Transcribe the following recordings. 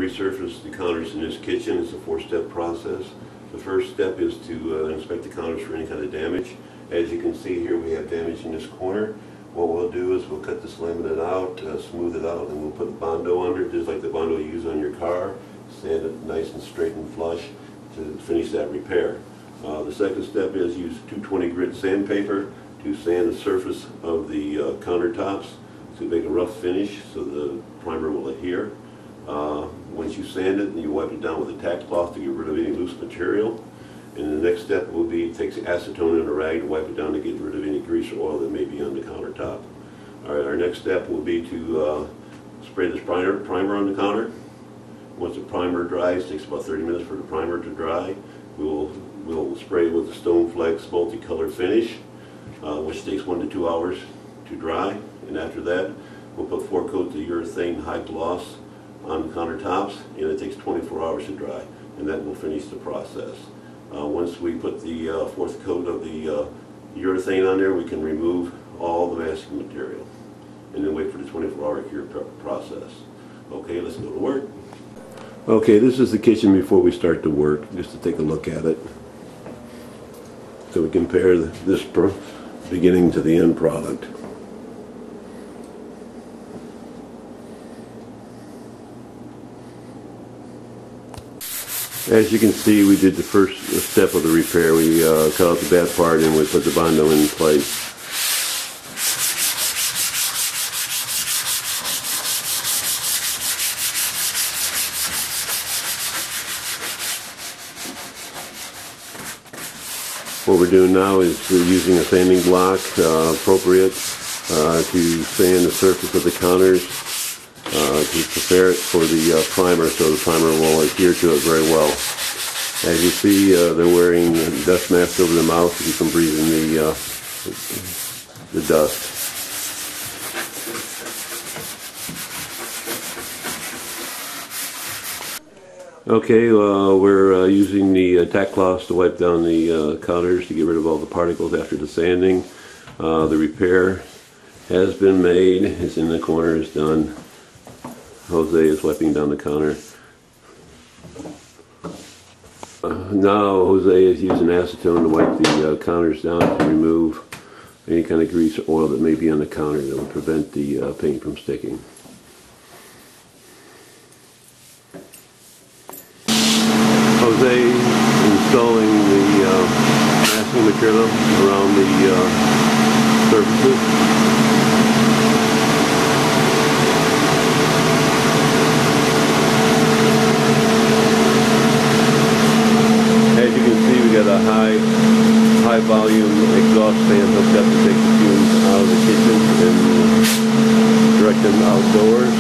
resurface the counters in this kitchen. It's a 4-step process. The first step is to inspect the counters for any kind of damage. As you can see here, we have damage in this corner. What we'll do is we'll cut this laminate out, smooth it out, and we'll put Bondo under, just like the Bondo you use on your car. Sand it nice and straight and flush to finish that repair. The second step is use 220 grit sandpaper to sand the surface of the countertops to make a rough finish so the primer will adhere. Once you sand it, you wipe it down with a tack cloth to get rid of any loose material. And the next step will be take acetone and a rag to wipe it down to get rid of any grease or oil that may be on the countertop. Alright, our next step will be to spray this primer on the counter. Once the primer dries, it takes about 30 minutes for the primer to dry. We'll spray it with the Stone Flex multicolored finish, which takes 1 to 2 hours to dry. And after that, we'll put 4 coats of urethane high gloss on the countertops, and it takes 24 hours to dry, and that will finish the process. Once we put the 4th coat of the urethane on there, we can remove all the masking material and then wait for the 24-hour cure process. Okay, let's go to work. Okay, this is the kitchen before we start the work, just to take a look at it. So we compare this beginning to the end product. As you can see, we did the first step of the repair. We cut out the bad part and we put the Bondo in place. What we're doing now is we're using a sanding block appropriate to sand the surface of the counters to prepare it for the primer, so the primer will adhere to it very well. As you see, they're wearing dust masks over their mouth to keep from breathing the dust. Okay, we're using the tack cloths to wipe down the counters to get rid of all the particles after the sanding. The repair has been made. It's in the corner. It's done. Jose is wiping down the counter. Now Jose is using acetone to wipe the counters down to remove any kind of grease or oil that may be on the counter that will prevent the paint from sticking. Jose installing the masking material around the surfaces. Got a high volume exhaust fan hooked up to take the fumes out of the kitchen and direct them outdoors.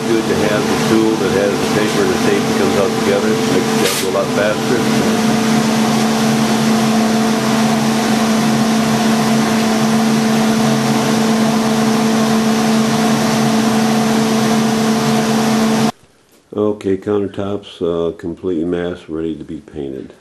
Good to have the tool that has the paper and the tape that comes out together. It makes the job go a lot faster. Okay, countertops completely masked, ready to be painted.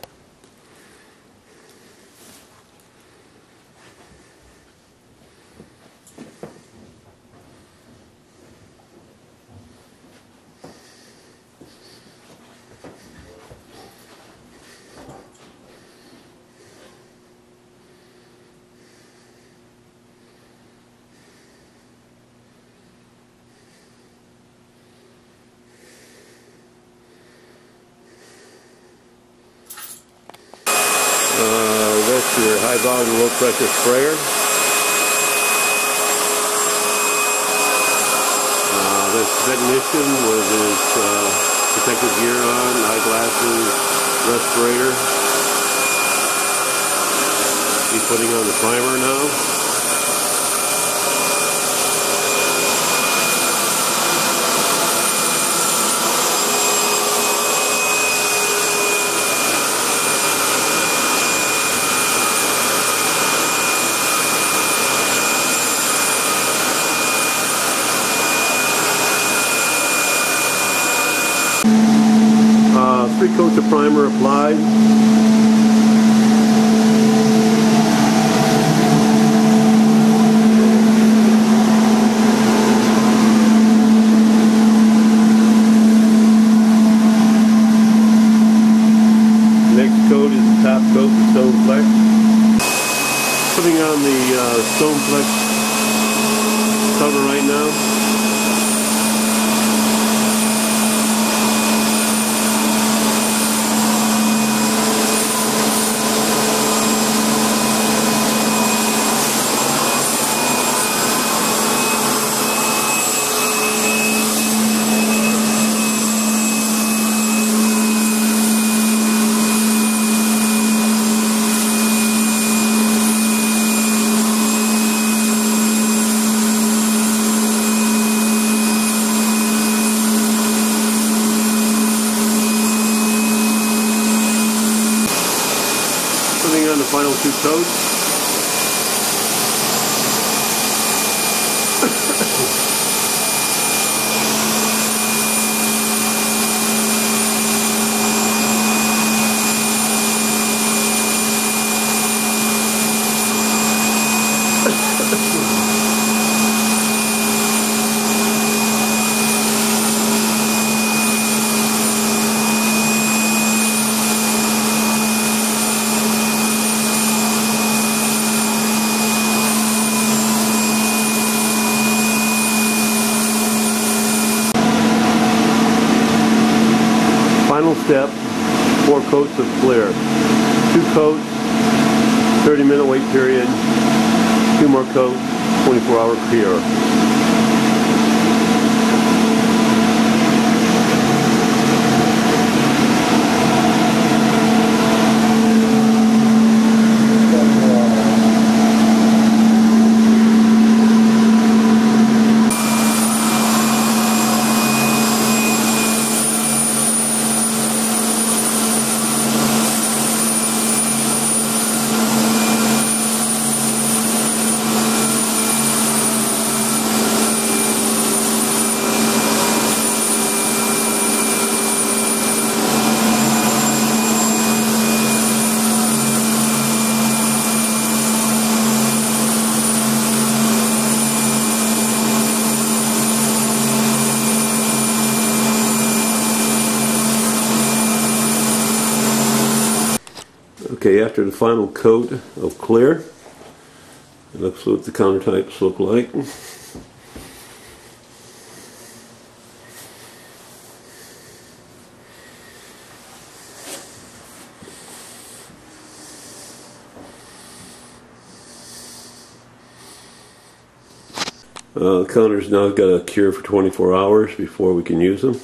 That's your high volume low pressure sprayer. This technician with his protective gear on, eyeglasses, respirator, Be putting on the primer now. Three coats of primer applied. Next coat is the top coat with stone flex. Putting on the stone flex cover right now. Putting on the final two coats. Final step, 4 coats of clear. 2 coats, 30-minute wait period. 2 more coats, 24-hour cure. Okay, after the final coat of clear, it looks what the countertops look like. The counter's now got a cure for 24 hours before we can use them.